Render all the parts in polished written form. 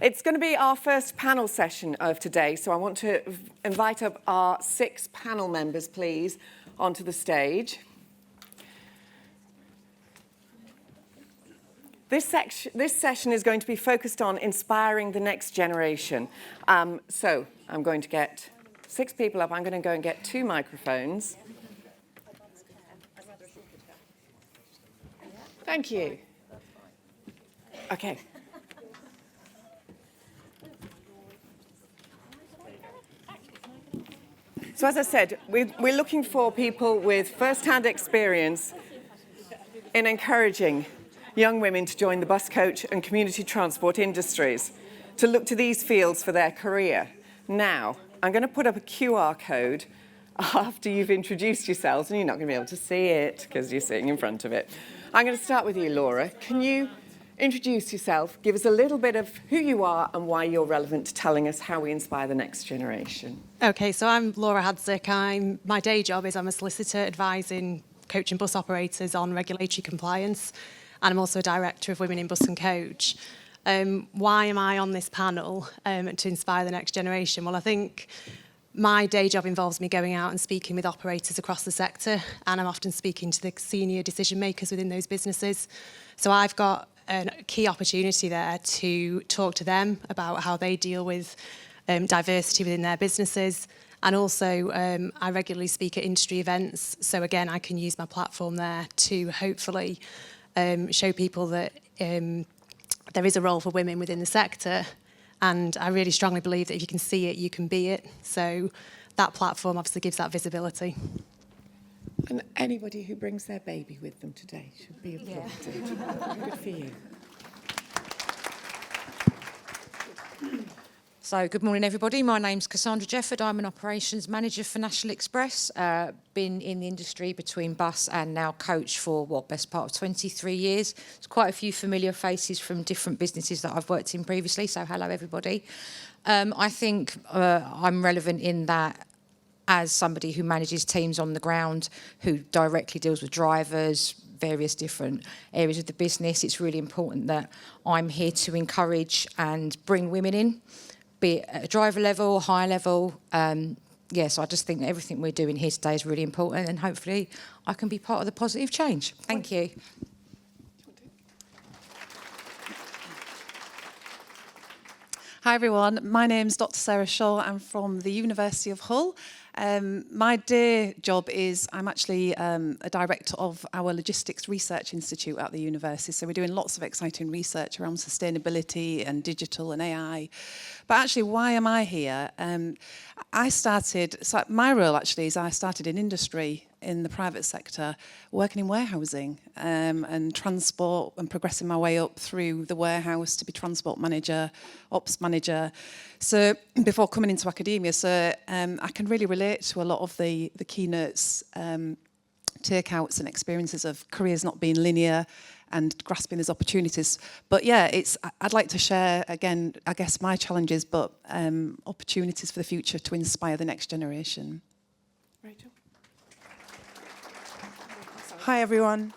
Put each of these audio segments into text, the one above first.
It's going to be our first panel session of today, so I want to invite up our 6 panel members, please, onto the stage. This session is going to be focused on inspiring the next generation. So I'm going to get 6 people up. I'm going to go and get 2 microphones. Thank you. Okay. So as I said, we're looking for people with first-hand experience in encouraging young women to join the bus coach and community transport industries, to look to these fields for their career. Now, I'm going to put up a QR code after you've introduced yourselves, and you're not going to be able to see it because you're sitting in front of it. I'm going to start with you, Laura. Can you introduce yourself, give us a little bit of who you are and why you're relevant to telling us how we inspire the next generation? Okay, so I'm Laura Hadzik. My day job is I'm a solicitor advising coach and bus operators on regulatory compliance, and I'm also a director of Women in Bus and Coach. Why am I on this panel to inspire the next generation? Well, I think my day job involves me going out and speaking with operators across the sector, and I'm often speaking to the senior decision makers within those businesses. So I've got a key opportunity there to talk to them about how they deal with diversity within their businesses. And also, I regularly speak at industry events. So again, I can use my platform there to hopefully show people that there is a role for women within the sector. And I really strongly believe that if you can see it, you can be it. So that platform obviously gives that visibility. And anybody who brings their baby with them today should be applauded. Yeah. Good for you. So, good morning, everybody. My name's Cassandra Jefford. I'm an operations manager for National Express. Been in the industry between bus and now coach for, best part of 23 years. There's quite a few familiar faces from different businesses that I've worked in previously, so hello, everybody. I think I'm relevant in that as somebody who manages teams on the ground, who directly deals with drivers, various different areas of the business. It's really important that I'm here to encourage and bring women in, be it at a driver level, higher level. So I just think that everything we're doing here today is really important, and hopefully I can be part of the positive change. Thank you. Hi everyone, my name's Dr. Sarah Shaw. I'm from the University of Hull. My day job is I'm actually a director of our Logistics Research Institute at the university. So we're doing lots of exciting research around sustainability and digital and AI. But actually, why am I here? My role actually is I started in industry in the private sector, working in warehousing and transport, and progressing my way up through the warehouse to be transport manager, ops manager. So before coming into academia, I can really relate to a lot of the keynotes, takeouts and experiences of careers not being linear and grasping those opportunities. But yeah, I'd like to share, again, I guess my challenges, but opportunities for the future to inspire the next generation. Rachel? Hi everyone,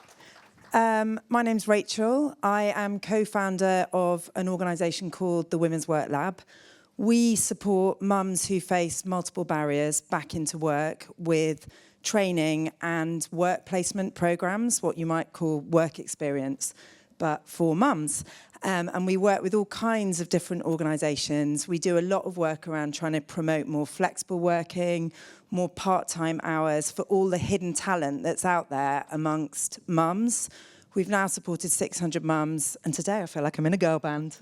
my name's Rachel. I am co-founder of an organisation called the Women's Work Lab. We support mums who face multiple barriers back into work with training and work placement programmes, what you might call work experience, but for mums. And we work with all kinds of different organisations. We do a lot of work around trying to promote more flexible working, more part-time hours for all the hidden talent that's out there amongst mums. We've now supported 600 mums, and today I feel like I'm in a girl band.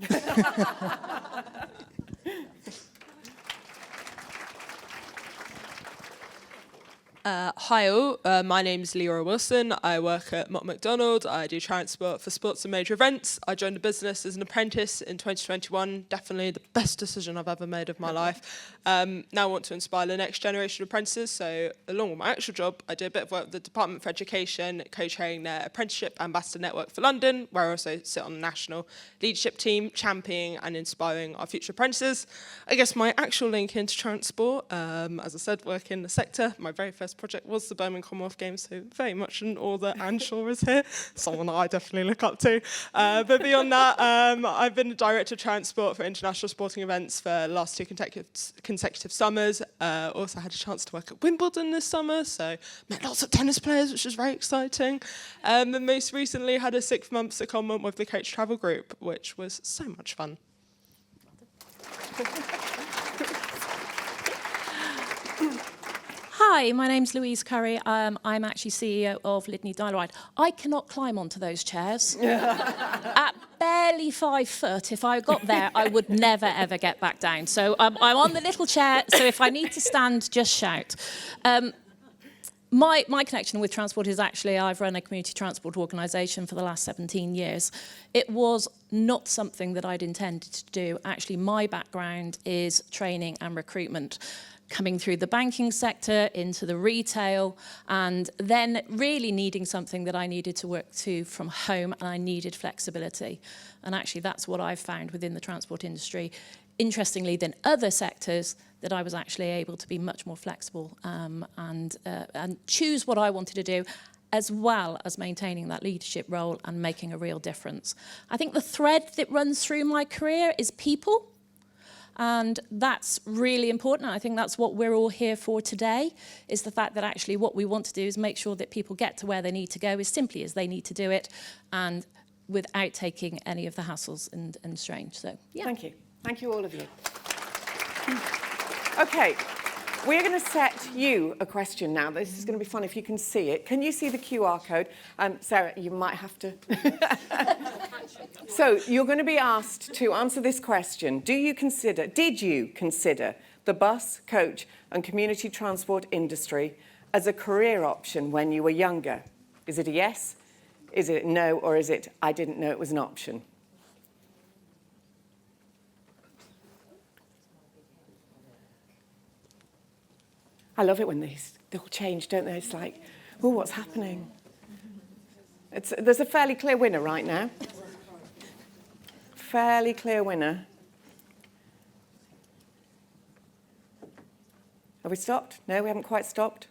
Hi all, my name's Leora Wilson. I work at Mott MacDonald. I do transport for sports and major events. I joined the business as an apprentice in 2021. Definitely the best decision I've ever made of my life. Now I want to inspire the next generation of apprentices. So along with my actual job, I do a bit of work with the Department for Education, co-chairing their Apprenticeship Ambassador Network for London, where I also sit on the national leadership team, championing and inspiring our future apprentices. I guess my actual link into transport, as I said, work in the sector. My very first first project was the Birmingham Commonwealth Games, so very much an awe that Anne Shaw is here, someone that I definitely look up to. But beyond that, I've been the Director of Transport for international sporting events for the last 2 consecutive summers. Also had a chance to work at Wimbledon this summer, so met lots of tennis players, which was very exciting. And most recently had a 6-month secondment with the Coach Travel Group, which was so much fun. Hi, my name's Louise Curry. I'm actually CEO of Lydney Dial-A-Ride. I cannot climb onto those chairs. At barely 5 foot, if I got there, I would never, ever get back down. So I'm on the little chair, so if I need to stand, just shout. My connection with transport is actually I've run a community transport organisation for the last 17 years. It was not something that I'd intended to do. Actually, my background is training and recruitment, coming through the banking sector into the retail, and then really needing something that I needed to work to from home, and I needed flexibility. And actually, that's what I've found within the transport industry. Interestingly, than other sectors, that I was actually able to be much more flexible and choose what I wanted to do, as well as maintaining that leadership role and making a real difference. I think the thread that runs through my career is people, and that's really important. I think that's what we're all here for today, is the fact that actually what we want to do is make sure that people get to where they need to go as simply as they need to do it, and without taking any of the hassles and strain. So, yeah. Thank you. Thank you, all of you. Okay, we're going to set you a question now. This is going to be fun if you can see it. Can you see the QR code? Sarah, you might have to. So you're going to be asked to answer this question. Did you consider the bus, coach and community transport industry as a career option when you were younger? Is it a yes? Is it no? Or is it, I didn't know it was an option? I love it when they all change, don't they? It's like, oh, what's happening? There's a fairly clear winner right now. Fairly clear winner. Have we stopped? No, we haven't quite stopped.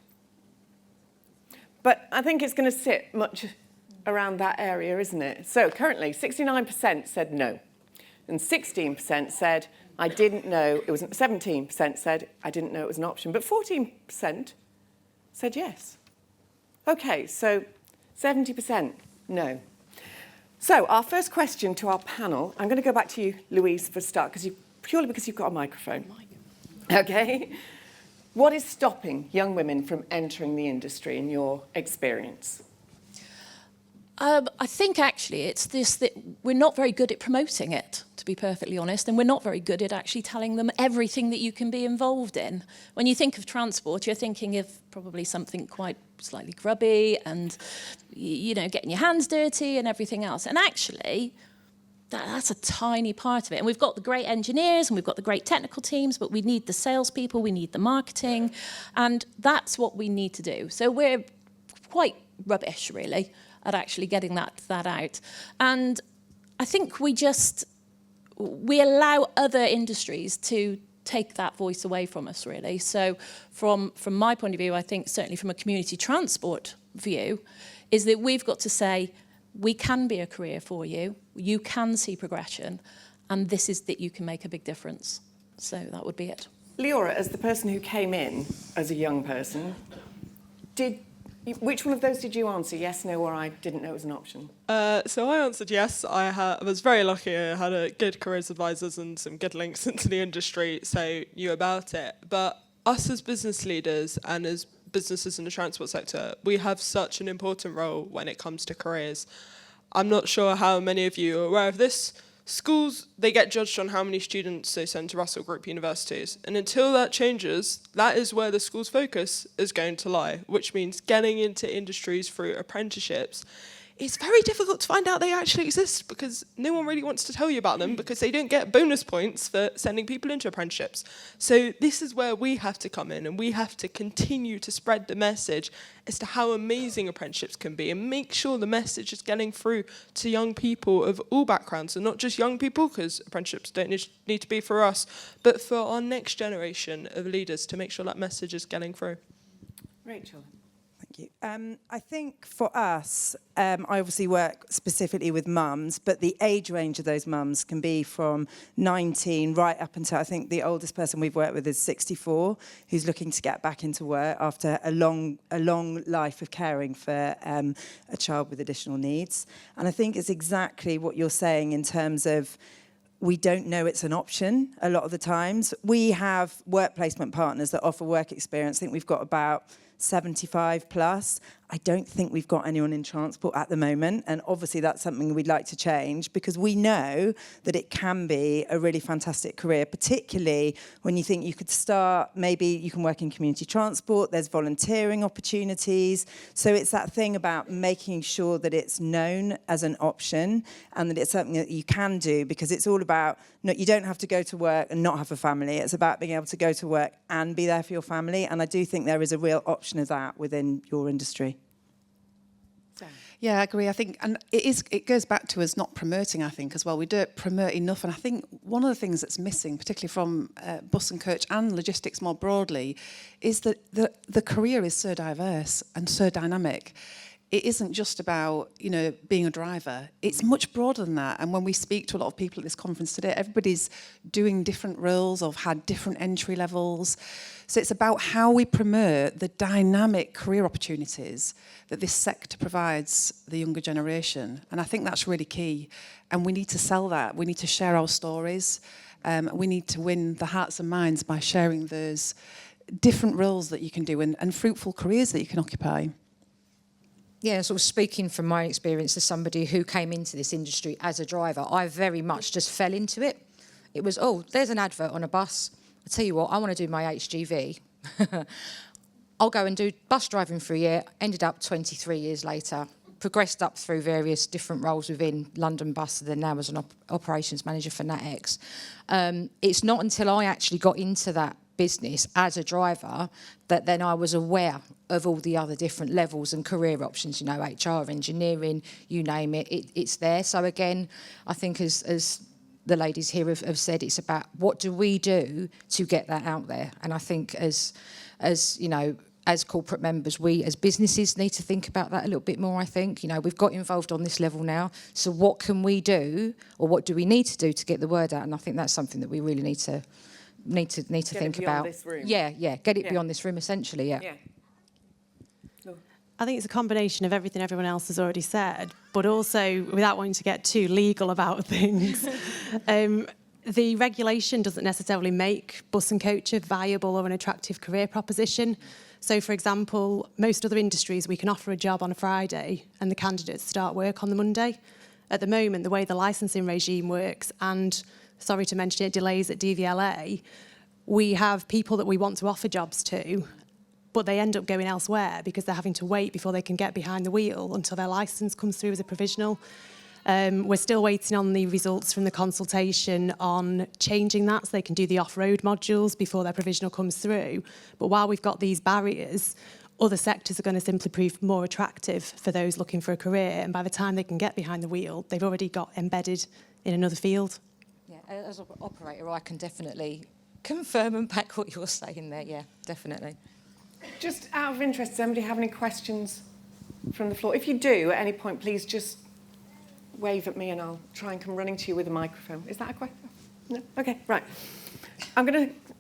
But I think it's going to sit much around that area, isn't it? So currently, 69% said no. And 16% said, I didn't know it was, 17% said, I didn't know it was an option, but 14% said yes. Okay, so 70% no. So our first question to our panel, I'm going to go back to you, Louise, for a start, purely because you've got a microphone. Okay. What is stopping young women from entering the industry in your experience? I think actually it's this, that we're not very good at promoting it, to be perfectly honest, and we're not very good at actually telling them everything that you can be involved in. When you think of transport, you're thinking of probably something quite slightly grubby and, you know, getting your hands dirty and everything else. And actually, that's a tiny part of it. And we've got the great engineers and we've got the great technical teams, but we need the salespeople, we need the marketing, and that's what we need to do. So we're quite rubbish, really, at actually getting that out. And I think we allow other industries to take that voice away from us, really. So from my point of view, I think certainly from a community transport view, is that we've got to say, we can be a career for you, you can see progression, and this is that you can make a big difference. So that would be it. Leora, as the person who came in as a young person, which one of those did you answer? Yes, no, or I didn't know it was an option? So I answered yes. I was very lucky. I had a good careers advisors and some good links into the industry, so knew about it. But us as business leaders and as businesses in the transport sector, we have such an important role when it comes to careers. I'm not sure how many of you are aware of this. Schools, they get judged on how many students they send to Russell Group universities. And until that changes, that is where the school's focus is going to lie, which means getting into industries through apprenticeships. It's very difficult to find out they actually exist because no one really wants to tell you about them because they don't get bonus points for sending people into apprenticeships. So this is where we have to come in and we have to continue to spread the message as to how amazing apprenticeships can be and make sure the message is getting through to young people of all backgrounds, and not just young people, because apprenticeships don't need to be for us, but for our next generation of leaders to make sure that message is getting through. Rachel. Thank you. I think for us, I obviously work specifically with mums, but the age range of those mums can be from 19 right up until, I think the oldest person we've worked with is 64, who's looking to get back into work after a long life of caring for a child with additional needs. And I think it's exactly what you're saying in terms of we don't know it's an option a lot of the times. We have work placement partners that offer work experience. I think we've got about 75 plus. I don't think we've got anyone in transport at the moment, and obviously that's something we'd like to change because we know that it can be a really fantastic career, particularly when you think you could start, maybe you can work in community transport, there's volunteering opportunities. So it's that thing about making sure that it's known as an option and that it's something that you can do, because it's all about, no, you don't have to go to work and not have a family. It's about being able to go to work and be there for your family, and I do think there is a real option of that within your industry. Yeah, I agree. I think, and it goes back to us not promoting, I think, as well. We don't promote enough. And I think one of the things that's missing, particularly from bus and coach and logistics more broadly, is that the career is so diverse and so dynamic. It isn't just about, being a driver. It's much broader than that. And when we speak to a lot of people at this conference today, everybody's doing different roles or had different entry levels. So it's about how we promote the dynamic career opportunities that this sector provides the younger generation. And I think that's really key. And we need to sell that. We need to share our stories. We need to win the hearts and minds by sharing those different roles that you can do and fruitful careers that you can occupy. Yeah, sort of speaking from my experience as somebody who came into this industry as a driver, I very much just fell into it. It was, there's an advert on a bus. I tell you what, I want to do my HGV. I'll go and do bus driving for a year. Ended up 23 years later, progressed up through various different roles within London Bus, then now as an operations manager for NatX. It's not until I actually got into that business as a driver that then I was aware of all the other different levels and career options, HR, engineering, you name it, it's there. So again, I think as the ladies here have said, it's about what do we do to get that out there. And I think as corporate members, we as businesses need to think about that a little bit more, I think. We've got involved on this level now. So what can we do, or what do we need to do to get the word out? And I think that's something that we really need to think about. This room. Yeah, get it beyond this room, essentially, yeah. I think it's a combination of everything everyone else has already said, but also, without wanting to get too legal about things, the regulation doesn't necessarily make bus and coach a viable or an attractive career proposition. So, for example, most other industries, we can offer a job on a Friday and the candidates start work on the Monday. At the moment, the way the licensing regime works, and, sorry to mention it, delays at DVLA, we have people that we want to offer jobs to, but they end up going elsewhere because they're having to wait before they can get behind the wheel until their licence comes through as a provisional. We're still waiting on the results from the consultation on changing that so they can do the off-road modules before their provisional comes through. But while we've got these barriers, other sectors are going to simply prove more attractive for those looking for a career. And by the time they can get behind the wheel, they've already got embedded in another field. Yeah, as an operator, I can definitely confirm and back what you're saying there. Yeah, definitely. Just out of interest, does anybody have any questions from the floor? If you do, at any point, please just wave at me and I'll try and come running to you with a microphone. Is that a question? No? Okay, right.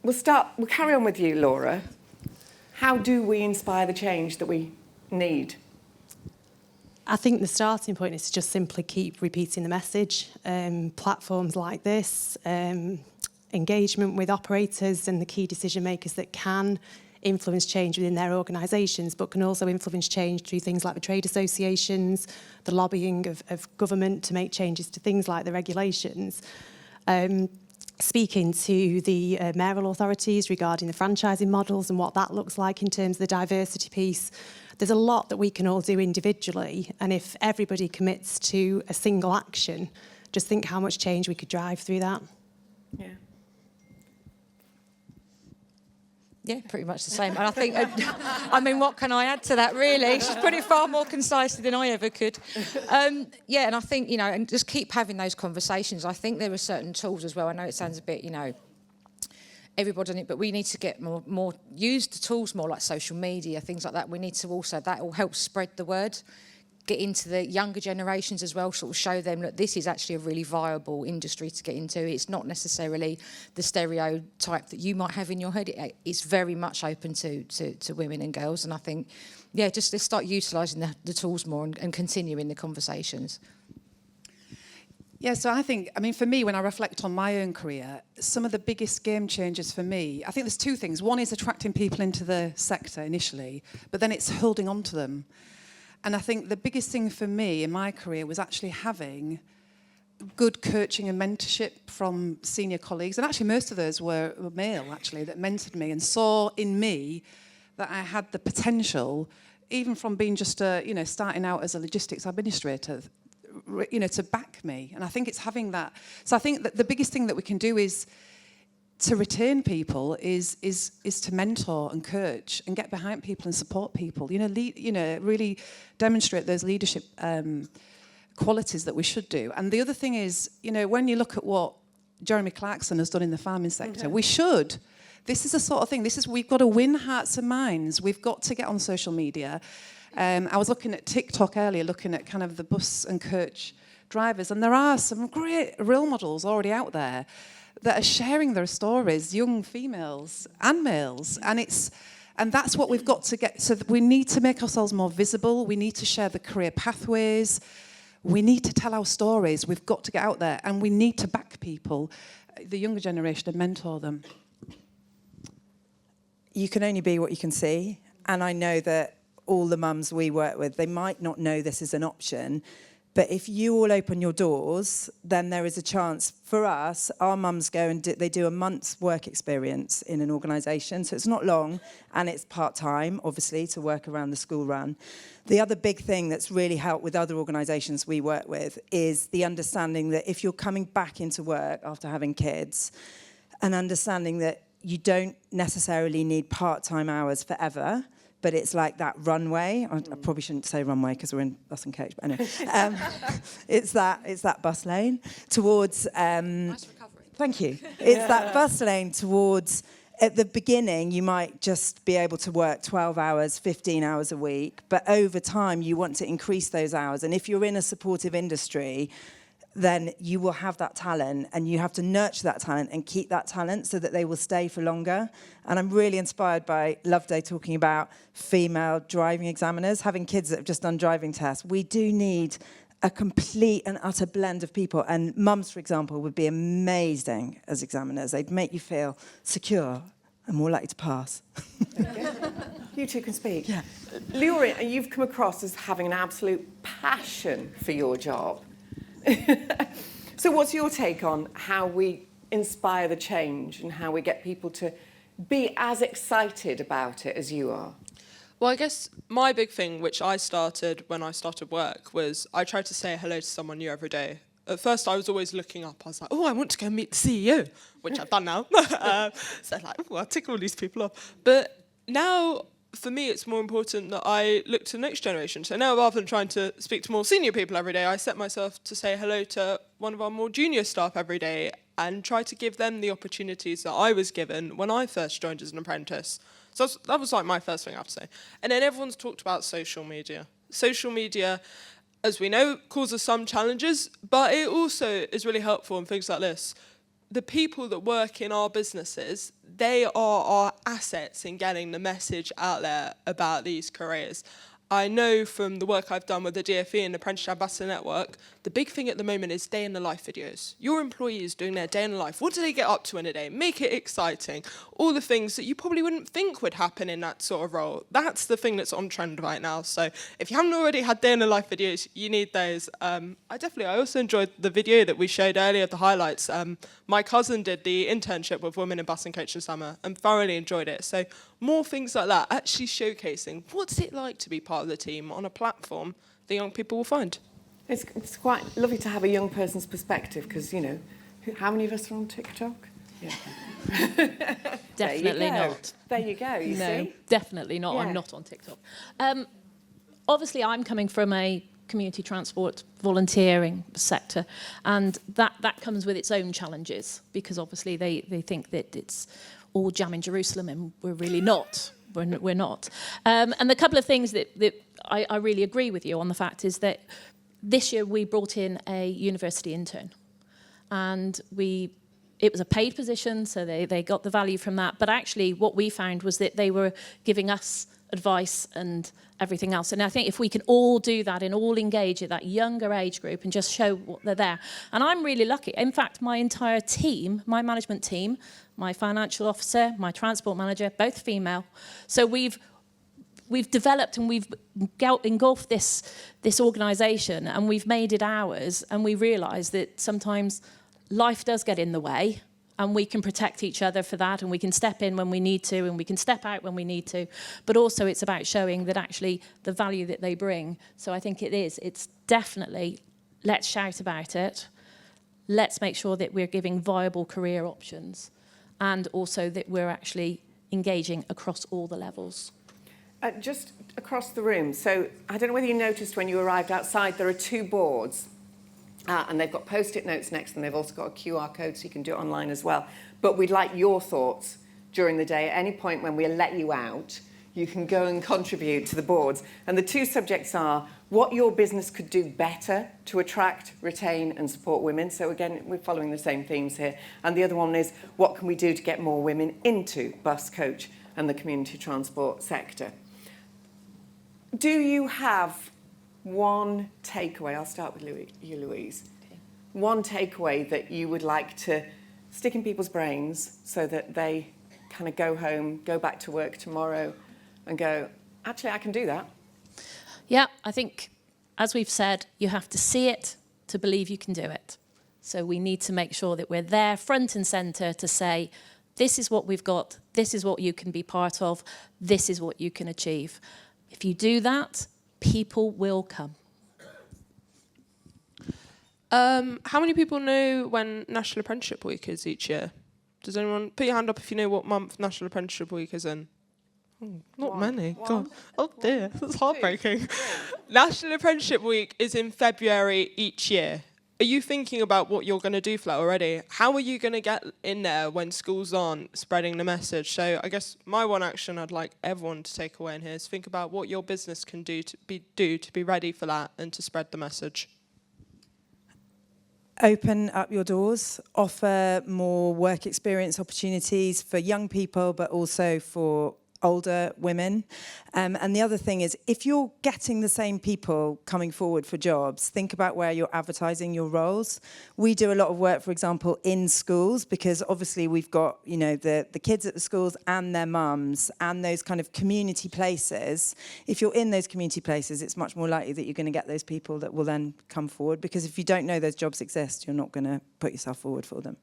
We'll carry on with you, Laura. How do we inspire the change that we need? I think the starting point is to just simply keep repeating the message. Platforms like this, engagement with operators and the key decision makers that can influence change within their organisations, but can also influence change through things like the trade associations, the lobbying of government to make changes to things like the regulations. Speaking to the mayoral authorities regarding the franchising models and what that looks like in terms of the diversity piece, there's a lot that we can all do individually, and if everybody commits to a single action, just think how much change we could drive through that. Yeah. Yeah, pretty much the same. And I think, what can I add to that, really? She's put it far more concisely than I ever could. And I think, and just keep having those conversations. I think there are certain tools as well. I know it sounds a bit, everybody on it, but we need to get more use the tools more, like social media, things like that. We need to also, that will help spread the word, get into the younger generations as well, sort of show them that this is actually a really viable industry to get into. It's not necessarily the stereotype that you might have in your head. It's very much open to women and girls, and I think, yeah, just let's start utilising the tools more and continuing the conversations. Yeah, so I think, I mean, for me, when I reflect on my own career, some of the biggest game changers for me, I think there's two things. One is attracting people into the sector initially, but then it's holding on to them. And I think the biggest thing for me in my career was actually having good coaching and mentorship from senior colleagues. And actually most of those were male, actually, that mentored me and saw in me that I had the potential, even from being just starting out as a logistics administrator, to back me. And I think it's having that. So I think that the biggest thing that we can do is to retain people is to mentor and coach and get behind people and support people. Really demonstrate those leadership qualities that we should do. And the other thing is, when you look at what Jeremy Clarkson has done in the farming sector, we should. This is the sort of thing. We've got to win hearts and minds. We've got to get on social media. I was looking at TikTok earlier, looking at kind of the bus and coach drivers, and there are some great role models already out there that are sharing their stories, young females and males, and that's what we've got to get. So we need to make ourselves more visible. We need to share the career pathways. We need to tell our stories. We've got to get out there, and we need to back people, the younger generation, and mentor them. You can only be what you can see, and I know that all the mums we work with, they might not know this is an option, but if you all open your doors, then there is a chance for us. Our mums go and they do a month's work experience in an organisation, so it's not long, and it's part-time, obviously, to work around the school run. The other big thing that's really helped with other organisations we work with is the understanding that if you're coming back into work after having kids, and understanding that you don't necessarily need part-time hours forever, but it's like that runway. I probably shouldn't say runway because we're in bus and coach, but anyway. It's that bus lane towards... Nice recovery. Thank you. It's that bus lane towards... At the beginning, you might just be able to work 12 hours, 15 hours a week, but over time, you want to increase those hours. And if you're in a supportive industry, then you will have that talent, and you have to nurture that talent and keep that talent so that they will stay for longer. And I'm really inspired by Loveday talking about female driving examiners, having kids that have just done driving tests. We do need a complete and utter blend of people, and mums, for example, would be amazing as examiners. They'd make you feel secure and more likely to pass. You two can speak. Yeah. Leora, you've come across as having an absolute passion for your job. So what's your take on how we inspire the change and how we get people to be as excited about it as you are? Well, I guess my big thing, which I started when I started work, was I tried to say hello to someone new every day. At first, I was always looking up. I was like, oh, I want to go meet the CEO, which I've done now. So I'll tick all these people off. But now, for me, it's more important that I look to the next generation. So now, rather than trying to speak to more senior people every day, I set myself to say hello to one of our more junior staff every day and try to give them the opportunities that I was given when I first joined as an apprentice. So that was like my first thing I have to say. And then everyone's talked about social media. Social media, as we know, causes some challenges, but it also is really helpful in things like this. The people that work in our businesses, they are our assets in getting the message out there about these careers. I know from the work I've done with the DFE and the Apprenticeship Ambassador Network, the big thing at the moment is day in the life videos. Your employees doing their day in the life. What do they get up to in a day? Make it exciting. All the things that you probably wouldn't think would happen in that sort of role. That's the thing that's on trend right now. So if you haven't already had day in the life videos, you need those. I also enjoyed the video that we showed earlier, the highlights. My cousin did the internship with Women in Bus and Coach this summer and thoroughly enjoyed it. So more things like that, actually showcasing what's it like to be part of the team on a platform the young people will find. It's quite lovely to have a young person's perspective because, how many of us are on TikTok? Yeah. Definitely not. There you go, you No, see? definitely not. Yeah. I'm not on TikTok. Obviously, I'm coming from a community transport volunteering sector, and that comes with its own challenges because obviously they think that it's all jam in Jerusalem, and we're really not. We're not. And the couple of things that I really agree with you on the fact is that this year we brought in a university intern, and it was a paid position, so they got the value from that. But actually what we found was that they were giving us advice and everything else. And I think if we can all do that and all engage at that younger age group and just show what they're there. And I'm really lucky. In fact, my entire team, my management team, my financial officer, my transport manager, both female. So we've developed and we've engulfed this organisation, and we've made it ours, and we realise that sometimes life does get in the way, and we can protect each other for that, and we can step in when we need to, and we can step out when we need to. But also it's about showing that actually the value that they bring. So I think it's definitely, let's shout about it. Let's make sure that we're giving viable career options, and also that we're actually engaging across all the levels. Just across the room. So I don't know whether you noticed when you arrived outside, there are 2 boards. And they've got post-it notes next to them. They've also got a QR code, so you can do it online as well. But we'd like your thoughts during the day. At any point when we let you out, you can go and contribute to the boards. And the 2 subjects are what your business could do better to attract, retain and support women. So again, we're following the same themes here. And the other one is what can we do to get more women into bus, coach and the community transport sector. Do you have one takeaway? I'll start with you, Louise. Okay. One takeaway that you would like to stick in people's brains so that they kind of go home, go back to work tomorrow and go, actually, I can do that. Yeah, I think, as we've said, you have to see it to believe you can do it. So we need to make sure that we're there front and centre to say, this is what we've got, this is what you can be part of, this is what you can achieve. If you do that, people will come. How many people know when National Apprenticeship Week is each year? Does anyone put your hand up if you know what month National Apprenticeship Week is in? Not many. God. Oh dear, that's heartbreaking. National Apprenticeship Week is in February each year. Are you thinking about what you're going to do for that already? How are you going to get in there when schools aren't spreading the message? So I guess my one action I'd like everyone to take away in here is think about what your business can do to be ready for that and to spread the message. Open up your doors, offer more work experience opportunities for young people, but also for older women. And the other thing is, if you're getting the same people coming forward for jobs, think about where you're advertising your roles. We do a lot of work, for example, in schools, because obviously we've got, you know, the kids at the schools and their mums and those kind of community places. If you're in those community places, it's much more likely that you're going to get those people that will then come forward, because if you don't know those jobs exist, you're not going to put yourself forward for them.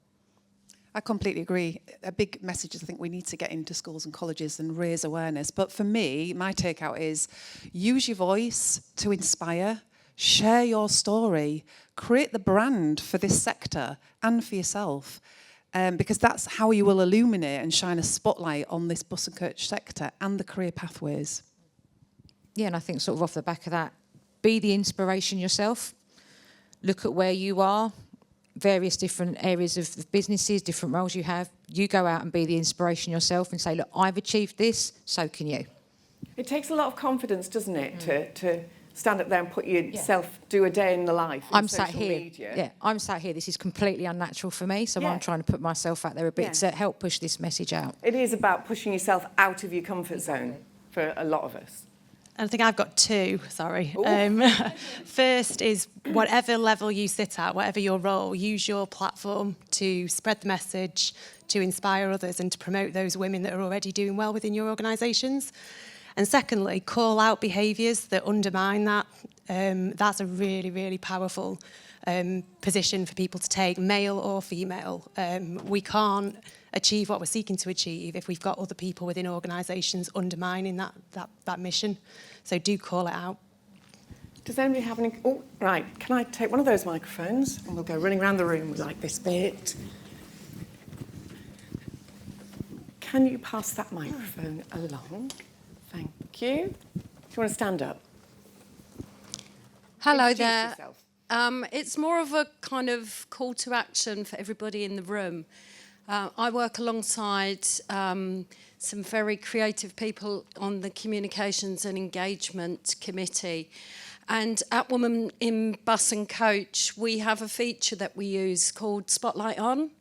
I completely agree. A big message is I think we need to get into schools and colleges and raise awareness. But for me, my takeout is use your voice to inspire, share your story, create the brand for this sector and for yourself. Because that's how you will illuminate and shine a spotlight on this bus and coach sector and the career pathways. Yeah, and I think sort of off the back of that, be the inspiration yourself. Look at where you are. Various different areas of businesses, different roles you have. You go out and be the inspiration yourself and say, look, I've achieved this, so can you. It takes a lot of confidence, doesn't it, to stand up there and put yourself, do a day in the life in social media. Yeah, I'm sat here. This is completely unnatural for me, so I'm trying to put myself out there a bit to help push this message out. It is about pushing yourself out of your comfort zone for a lot of us. I think I've got 2, sorry. First is whatever level you sit at, whatever your role, use your platform to spread the message, to inspire others and to promote those women that are already doing well within your organisations. And secondly, call out behaviours that undermine that. That's a really, really powerful position for people to take, male or female. We can't achieve what we're seeking to achieve if we've got other people within organisations undermining that mission. So do call it out. Does anybody have any... Oh, right. Can I take one of those microphones? And we'll go running around the room like this bit. Can you pass that microphone along? Thank you. Do you want to stand up? Hello Introduce there. yourself. It's more of a kind of call to action for everybody in the room. I work alongside some very creative people on the Communications and Engagement Committee. And at Women in Bus and Coach, we have a feature that we use called Spotlight On.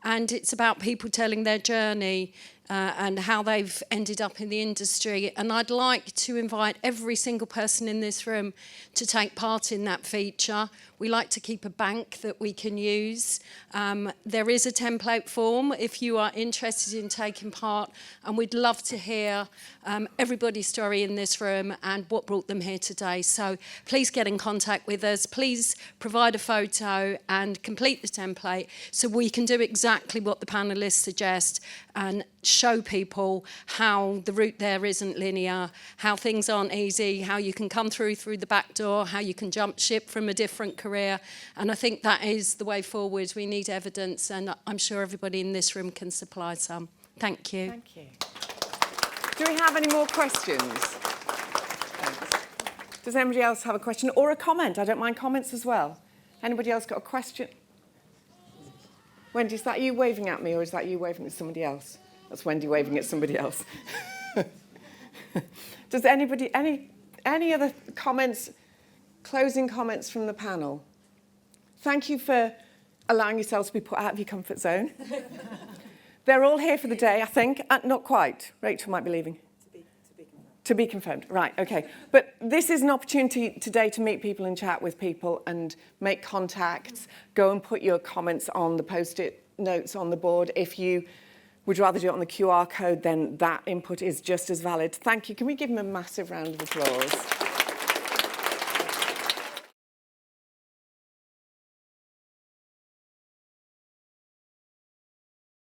And it's about people telling their journey and how they've ended up in the industry. And I'd like to invite every single person in this room to take part in that feature. We like to keep a bank that we can use. There is a template form if you are interested in taking part, and we'd love to hear everybody's story in this room and what brought them here today. So please get in contact with us. Please provide a photo and complete the template so we can do exactly what the panellists suggest and show people how the route there isn't linear, how things aren't easy, how you can come through the back door, how you can jump ship from a different career. And I think that is the way forward. We need evidence, and I'm sure everybody in this room can supply some. Thank you. Thank you. Do we have any more questions? Thanks. Does anybody else have a question or a comment? I don't mind comments as well. Anybody else got a question? Wendy, is that you waving at me, or is that you waving at somebody else? That's Wendy waving at somebody else. Does anybody, any other comments, closing comments from the panel? Thank you for allowing yourselves to be put out of your comfort zone. They're all here for the day, I think. Not quite. Rachel might be leaving. To be confirmed. Right, okay. But this is an opportunity today to meet people and chat with people and make contacts. Go and put your comments on the post-it notes on the board. If you would rather do it on the QR code, then that input is just as valid. Thank you. Can we give them a massive round of applause?